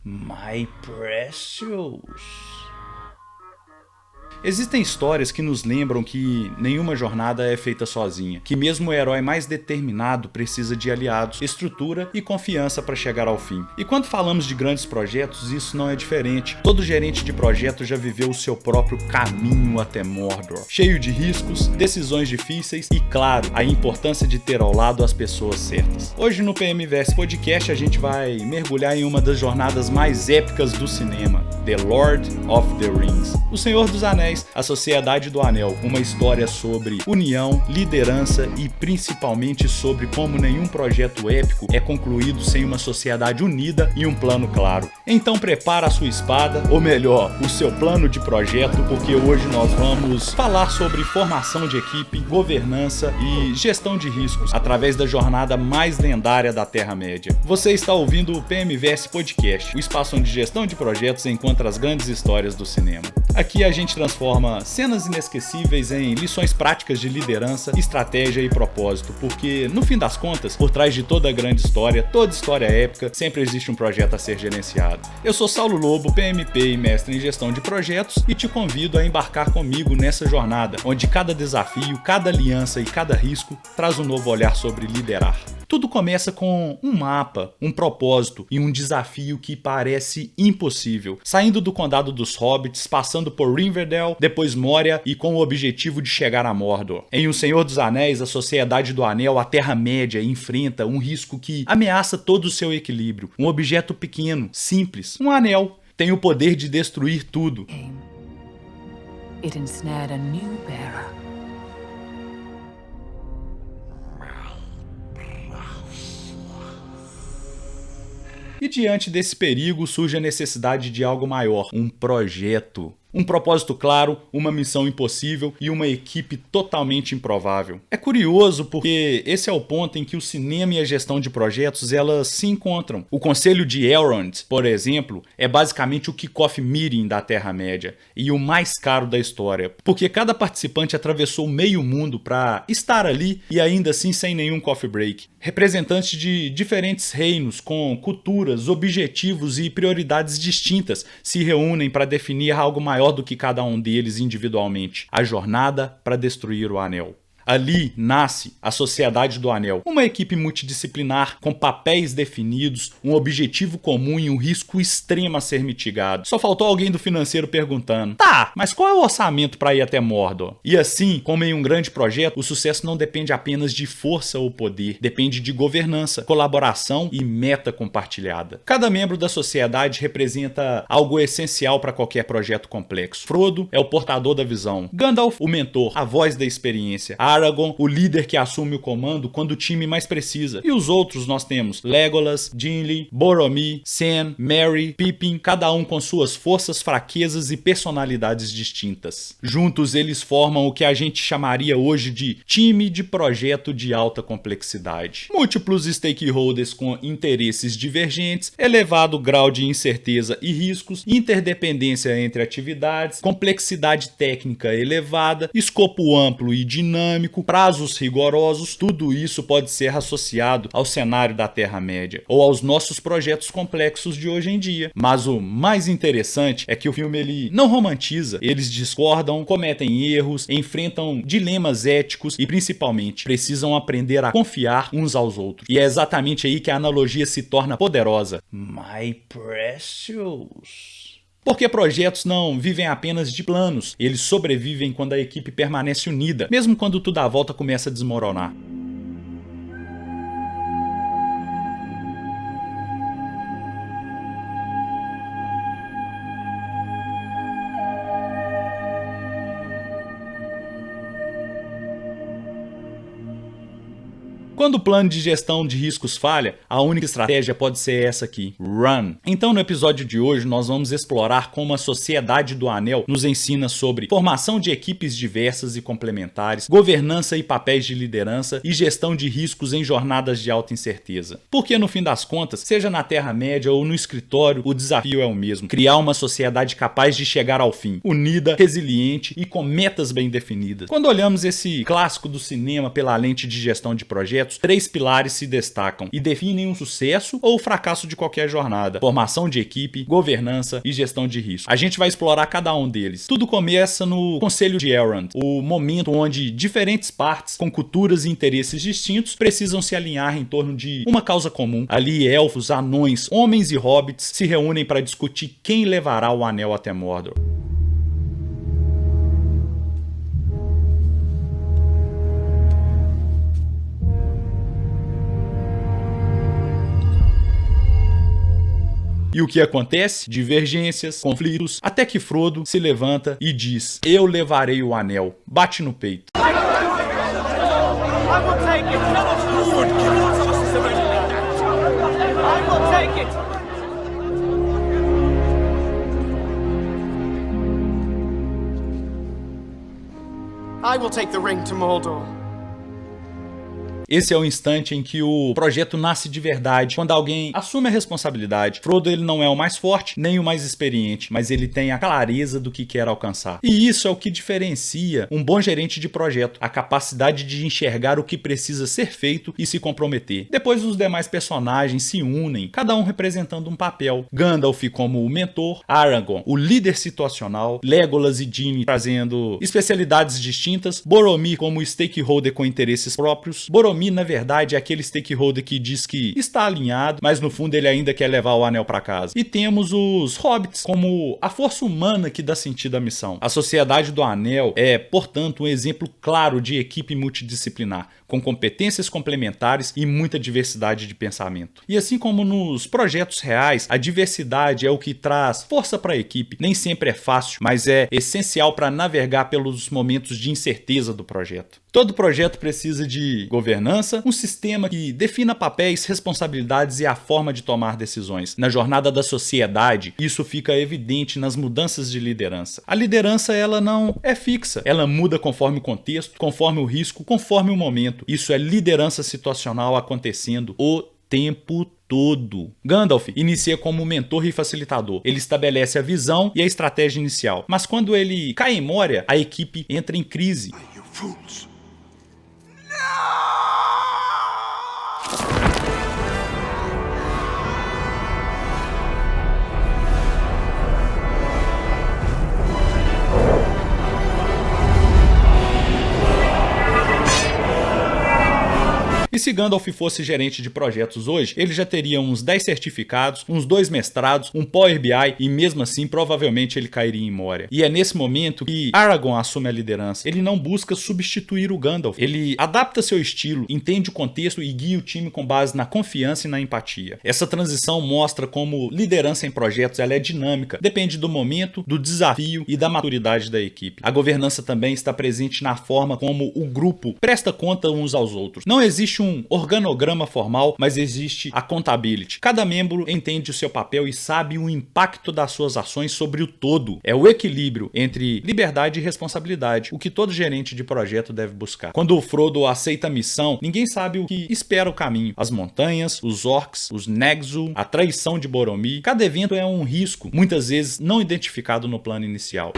My precious. Existem histórias que nos lembram que nenhuma jornada é feita sozinha, que mesmo o herói mais determinado precisa de aliados, estrutura e confiança para chegar ao fim. E quando falamos de grandes projetos, isso não é diferente. Todo gerente de projeto já viveu o seu próprio caminho até Mordor, cheio de riscos, decisões difíceis e, claro, a importância de ter ao lado as pessoas certas. Hoje no PMVS Podcast a gente vai mergulhar em uma das jornadas mais épicas do cinema, The Lord of the Rings, O Senhor dos Anéis, A Sociedade do Anel, uma história sobre união, liderança e principalmente sobre como nenhum projeto épico é concluído sem uma sociedade unida e um plano claro. Então prepara a sua espada, ou melhor, o seu plano de projeto, porque hoje nós vamos falar sobre formação de equipe, governança e gestão de riscos através da jornada mais lendária da Terra-média. Você está ouvindo o PMVS Podcast, o espaço onde gestão de projetos encontra as grandes histórias do cinema. Aqui a gente transforma cenas inesquecíveis em lições práticas de liderança, estratégia e propósito, porque, no fim das contas, por trás de toda grande história, toda história épica, sempre existe um projeto a ser gerenciado. Eu sou Saulo Lobo, PMP e mestre em gestão de projetos, e te convido a embarcar comigo nessa jornada, onde cada desafio, cada aliança e cada risco traz um novo olhar sobre liderar. Tudo começa com um mapa, um propósito e um desafio que parece impossível. Saindo do Condado dos Hobbits, passando por Rivendell, depois Moria e com o objetivo de chegar a Mordor. Em O Senhor dos Anéis, a Sociedade do Anel, a Terra-média enfrenta um risco que ameaça todo o seu equilíbrio. Um objeto pequeno, simples, um anel, tem o poder de destruir tudo. It ensnared a new bearer. E diante desse perigo surge a necessidade de algo maior, um projeto. Um propósito claro, uma missão impossível e uma equipe totalmente improvável. É curioso porque esse é o ponto em que o cinema e a gestão de projetos elas se encontram. O Conselho de Elrond, por exemplo, é basicamente o kick-off meeting da Terra-média e o mais caro da história, porque cada participante atravessou meio mundo para estar ali e ainda assim sem nenhum coffee break. Representantes de diferentes reinos com culturas, objetivos e prioridades distintas se reúnem para definir algo maior do que cada um deles individualmente, a jornada para destruir o anel. Ali nasce a Sociedade do Anel, uma equipe multidisciplinar com papéis definidos, um objetivo comum e um risco extremo a ser mitigado. Só faltou alguém do financeiro perguntando: tá, mas qual é o orçamento para ir até Mordor? E assim, como em um grande projeto, o sucesso não depende apenas de força ou poder, depende de governança, colaboração e meta compartilhada. Cada membro da sociedade representa algo essencial para qualquer projeto complexo. Frodo é o portador da visão, Gandalf o mentor, a voz da experiência, Aragorn, o líder que assume o comando quando o time mais precisa. E os outros nós temos Legolas, Gimli, Boromir, Sam, Merry, Pippin, cada um com suas forças, fraquezas e personalidades distintas. Juntos eles formam o que a gente chamaria hoje de time de projeto de alta complexidade. Múltiplos stakeholders com interesses divergentes, elevado grau de incerteza e riscos, interdependência entre atividades, complexidade técnica elevada, escopo amplo e dinâmico, prazos rigorosos, tudo isso pode ser associado ao cenário da Terra-média ou aos nossos projetos complexos de hoje em dia. Mas o mais interessante é que o filme ele não romantiza, eles discordam, cometem erros, enfrentam dilemas éticos e principalmente precisam aprender a confiar uns aos outros. E é exatamente aí que a analogia se torna poderosa. My precious. Porque projetos não vivem apenas de planos, eles sobrevivem quando a equipe permanece unida, mesmo quando tudo à volta começa a desmoronar. Quando o plano de gestão de riscos falha, a única estratégia pode ser essa aqui: Run. Então no episódio de hoje nós vamos explorar como a Sociedade do Anel nos ensina sobre formação de equipes diversas e complementares, governança e papéis de liderança e gestão de riscos em jornadas de alta incerteza. Porque no fim das contas, seja na Terra-média ou no escritório, o desafio é o mesmo: criar uma sociedade capaz de chegar ao fim, unida, resiliente e com metas bem definidas. Quando olhamos esse clássico do cinema pela lente de gestão de projetos, projetos, 3 pilares se destacam e definem um sucesso ou o fracasso de qualquer jornada: formação de equipe, governança e gestão de risco. A gente vai explorar cada um deles. Tudo começa no Conselho de Elrond, o momento onde diferentes partes com culturas e interesses distintos precisam se alinhar em torno de uma causa comum. Ali, elfos, anões, homens e hobbits se reúnem para discutir quem levará o anel até Mordor. E o que acontece? Divergências, conflitos, até que Frodo se levanta e diz: eu levarei o anel. Bate no peito. I will take the ring to Mordor. Esse é o instante em que o projeto nasce de verdade, quando alguém assume a responsabilidade. Frodo, ele não é o mais forte, nem o mais experiente, mas ele tem a clareza do que quer alcançar. E isso é o que diferencia um bom gerente de projeto, a capacidade de enxergar o que precisa ser feito e se comprometer. Depois os demais personagens se unem, cada um representando um papel. Gandalf como o mentor, Aragorn, o líder situacional, Legolas e Gimli trazendo especialidades distintas, Boromir como stakeholder com interesses próprios. Boromir, na verdade, é aquele stakeholder que diz que está alinhado, mas no fundo ele ainda quer levar o anel para casa. E temos os hobbits como a força humana que dá sentido à missão. A Sociedade do Anel é, portanto, um exemplo claro de equipe multidisciplinar, com competências complementares e muita diversidade de pensamento. E assim como nos projetos reais, a diversidade é o que traz força para a equipe. Nem sempre é fácil, mas é essencial para navegar pelos momentos de incerteza do projeto. Todo projeto precisa de governança, um sistema que defina papéis, responsabilidades e a forma de tomar decisões. Na jornada da sociedade, isso fica evidente nas mudanças de liderança. A liderança, ela não é fixa, ela muda conforme o contexto, conforme o risco, conforme o momento. Isso é liderança situacional acontecendo o tempo todo. Gandalf inicia como mentor e facilitador. Ele estabelece a visão e a estratégia inicial. Mas quando ele cai em Moria, a equipe entra em crise. You fools. E se Gandalf fosse gerente de projetos hoje, ele já teria uns 10 certificados, uns 2 mestrados, um Power BI e mesmo assim provavelmente ele cairia em Moria. E é nesse momento que Aragorn assume a liderança. Ele não busca substituir o Gandalf, ele adapta seu estilo, entende o contexto e guia o time com base na confiança e na empatia. Essa transição mostra como liderança em projetos ela é dinâmica, depende do momento, do desafio e da maturidade da equipe. A governança também está presente na forma como o grupo presta conta uns aos outros. Não existe um organograma formal, mas existe a accountability. Cada membro entende o seu papel e sabe o impacto das suas ações sobre o todo. É o equilíbrio entre liberdade e responsabilidade, o que todo gerente de projeto deve buscar. Quando o Frodo aceita a missão, ninguém sabe o que espera o caminho. As montanhas, os orcs, os Nexu, a traição de Boromir. Cada evento é um risco, muitas vezes não identificado no plano inicial.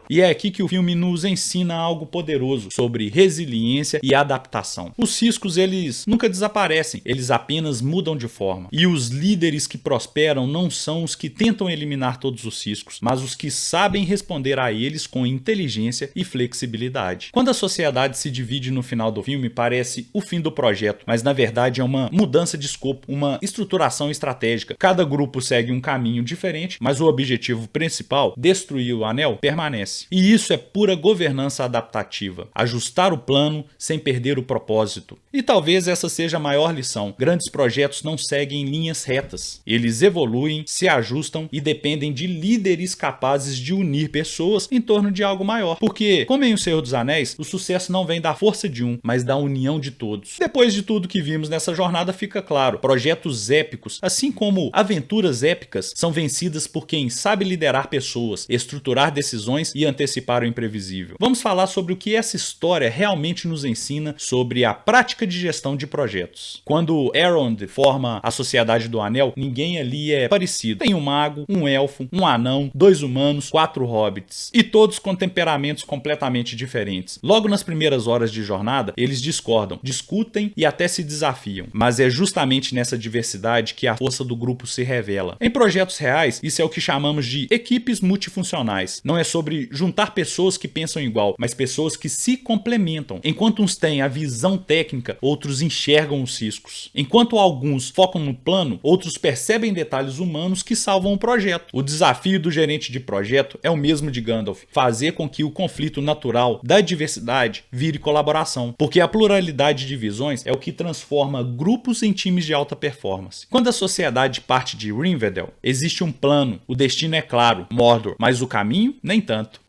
E é aqui que o filme nos ensina algo poderoso sobre resiliência e adaptação. Os riscos, eles nunca desaparecem, eles apenas mudam de forma. E os líderes que prosperam não são os que tentam eliminar todos os riscos, mas os que sabem responder a eles com inteligência e flexibilidade. Quando a sociedade se divide no final do filme, parece o fim do projeto, mas na verdade é uma mudança de escopo, uma estruturação estratégica. Cada grupo segue um caminho diferente, mas o objetivo principal, destruir o anel, permanece. E isso é pura governança adaptativa, ajustar o plano sem perder o propósito. E talvez essa seja a maior lição. Grandes projetos não seguem linhas retas. Eles evoluem, se ajustam e dependem de líderes capazes de unir pessoas em torno de algo maior. Porque, como em O Senhor dos Anéis, o sucesso não vem da força de um, mas da união de todos. Depois de tudo que vimos nessa jornada, fica claro, projetos épicos, assim como aventuras épicas, são vencidas por quem sabe liderar pessoas, estruturar decisões e antecipar o imprevisível. Vamos falar sobre o que essa história realmente nos ensina sobre a prática de gestão de projetos. Quando Elrond forma a Sociedade do Anel, ninguém ali é parecido. Tem um mago, um elfo, um anão, 2 humanos, 4 hobbits, e todos com temperamentos completamente diferentes. Logo nas primeiras horas de jornada, eles discordam, discutem e até se desafiam. Mas é justamente nessa diversidade que a força do grupo se revela. Em projetos reais, isso é o que chamamos de equipes multifuncionais. Não é sobre juntar pessoas que pensam igual, mas pessoas que se complementam. Enquanto uns têm a visão técnica, outros enxergam os riscos. Enquanto alguns focam no plano, outros percebem detalhes humanos que salvam o projeto. O desafio do gerente de projeto é o mesmo de Gandalf: fazer com que o conflito natural da diversidade vire colaboração, porque a pluralidade de visões é o que transforma grupos em times de alta performance. Quando a sociedade parte de Rivendell, existe um plano, o destino é claro, Mordor, mas o caminho nem tanto.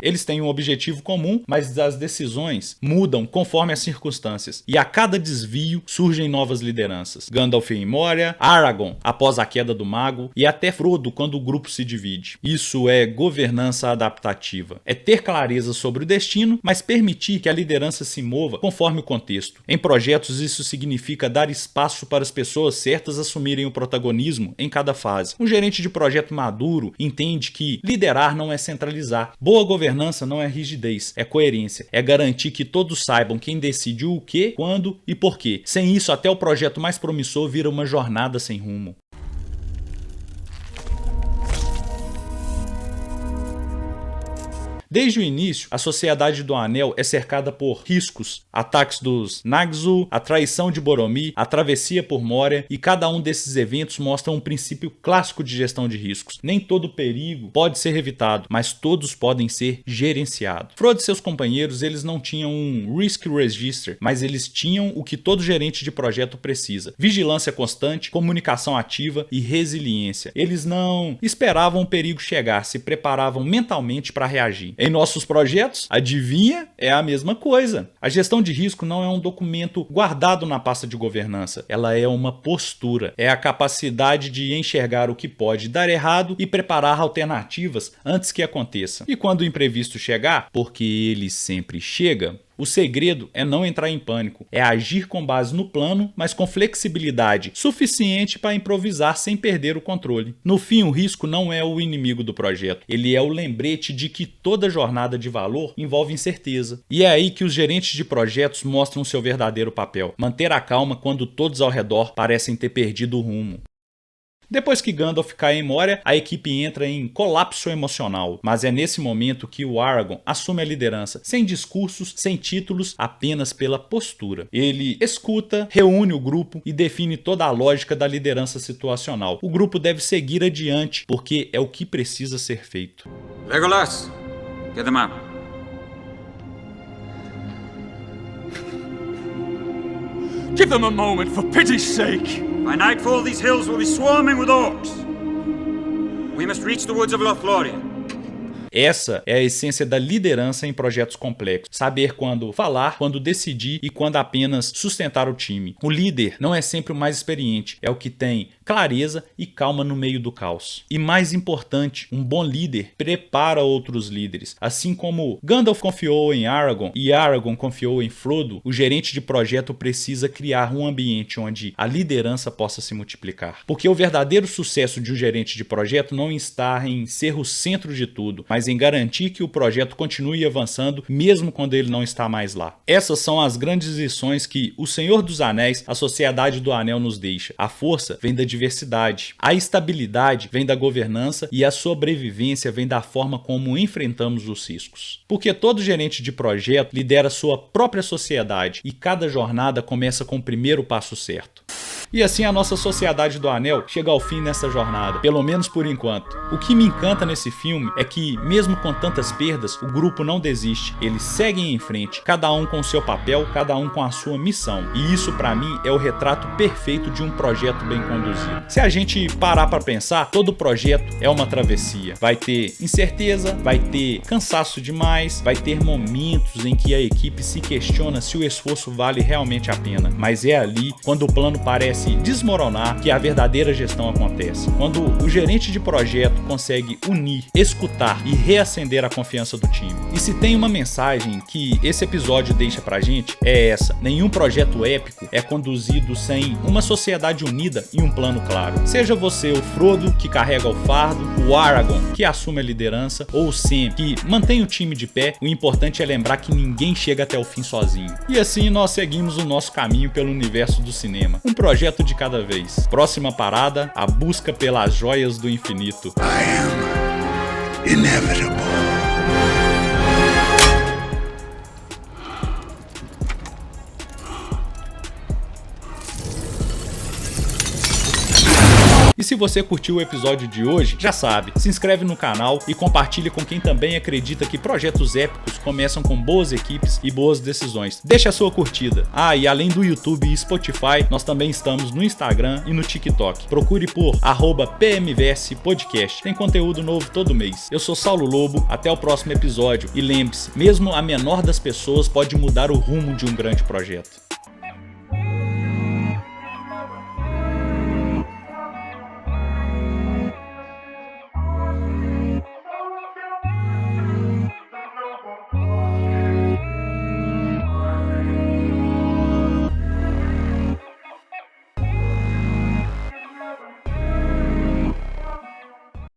Eles têm um objetivo comum, mas as decisões mudam conforme as circunstâncias, e a cada desvio surgem novas lideranças. Gandalf em Moria, Aragorn após a queda do mago, e até Frodo quando o grupo se divide. Isso é governança adaptativa. É ter clareza sobre o destino, mas permitir que a liderança se mova conforme o contexto. Em projetos, isso significa dar espaço para as pessoas certas assumirem o protagonismo em cada fase. Um gerente de projeto maduro entende que liderar não é centralizar. Boa governança não é rigidez, é coerência. É garantir que todos saibam quem decide o que, quando e por quê. Sem isso, até o projeto mais promissor vira uma jornada sem rumo. Desde o início, a Sociedade do Anel é cercada por riscos, ataques dos Nagzu, a traição de Boromir, a travessia por Moria, e cada um desses eventos mostra um princípio clássico de gestão de riscos. Nem todo perigo pode ser evitado, mas todos podem ser gerenciados. Frodo e seus companheiros, eles não tinham um Risk Register, mas eles tinham o que todo gerente de projeto precisa: vigilância constante, comunicação ativa e resiliência. Eles não esperavam o perigo chegar, se preparavam mentalmente para reagir. Em nossos projetos, adivinha? É a mesma coisa. A gestão de risco não é um documento guardado na pasta de governança. Ela é uma postura. É a capacidade de enxergar o que pode dar errado e preparar alternativas antes que aconteça. E quando o imprevisto chegar, porque ele sempre chega, o segredo é não entrar em pânico, é agir com base no plano, mas com flexibilidade suficiente para improvisar sem perder o controle. No fim, o risco não é o inimigo do projeto, ele é o lembrete de que toda jornada de valor envolve incerteza. E é aí que os gerentes de projetos mostram seu verdadeiro papel: manter a calma quando todos ao redor parecem ter perdido o rumo. Depois que Gandalf cai em Moria, a equipe entra em colapso emocional, mas é nesse momento que o Aragorn assume a liderança, sem discursos, sem títulos, apenas pela postura. Ele escuta, reúne o grupo e define toda a lógica da liderança situacional. O grupo deve seguir adiante, porque é o que precisa ser feito. Legolas, get them out. Give them a moment, for pity's sake! By nightfall, these hills will be swarming with orcs. We must reach the woods of Lothlórien. Essa é a essência da liderança em projetos complexos. Saber quando falar, quando decidir e quando apenas sustentar o time. O líder não é sempre o mais experiente, é o que tem clareza e calma no meio do caos. E mais importante, um bom líder prepara outros líderes. Assim como Gandalf confiou em Aragorn e Aragorn confiou em Frodo, o gerente de projeto precisa criar um ambiente onde a liderança possa se multiplicar. Porque o verdadeiro sucesso de um gerente de projeto não está em ser o centro de tudo, mas em garantir que o projeto continue avançando mesmo quando ele não está mais lá. Essas são as grandes lições que O Senhor dos Anéis, a Sociedade do Anel, nos deixa. A força vem da diversidade, a estabilidade vem da governança e a sobrevivência vem da forma como enfrentamos os riscos. Porque todo gerente de projeto lidera sua própria sociedade e cada jornada começa com o primeiro passo certo. E assim a nossa Sociedade do Anel chega ao fim nessa jornada, pelo menos por enquanto. O que me encanta nesse filme é que, mesmo com tantas perdas, o grupo não desiste, eles seguem em frente, cada um com o seu papel, cada um com a sua missão. E isso pra mim é o retrato perfeito de um projeto bem conduzido. Se a gente parar pra pensar, todo projeto é uma travessia. Vai ter incerteza, vai ter cansaço demais, vai ter momentos em que a equipe se questiona se o esforço vale realmente a pena. Mas é ali, quando o plano parece se desmoronar que a verdadeira gestão acontece. Quando o gerente de projeto consegue unir, escutar e reacender a confiança do time. E se tem uma mensagem que esse episódio deixa pra gente, é essa: nenhum projeto épico é conduzido sem uma sociedade unida e um plano claro. Seja você o Frodo, que carrega o fardo, o Aragorn, que assume a liderança, ou o Sam, que mantém o time de pé, o importante é lembrar que ninguém chega até o fim sozinho. E assim nós seguimos o nosso caminho pelo universo do cinema, um projeto de cada vez. Próxima parada, a busca pelas joias do infinito. I am inevitable. E se você curtiu o episódio de hoje, já sabe, se inscreve no canal e compartilhe com quem também acredita que projetos épicos começam com boas equipes e boas decisões. Deixa a sua curtida. Ah, e além do YouTube e Spotify, nós também estamos no Instagram e no TikTok. Procure por @PMVS Podcast. Tem conteúdo novo todo mês. Eu sou Saulo Lobo, até o próximo episódio. E lembre-se, mesmo a menor das pessoas pode mudar o rumo de um grande projeto.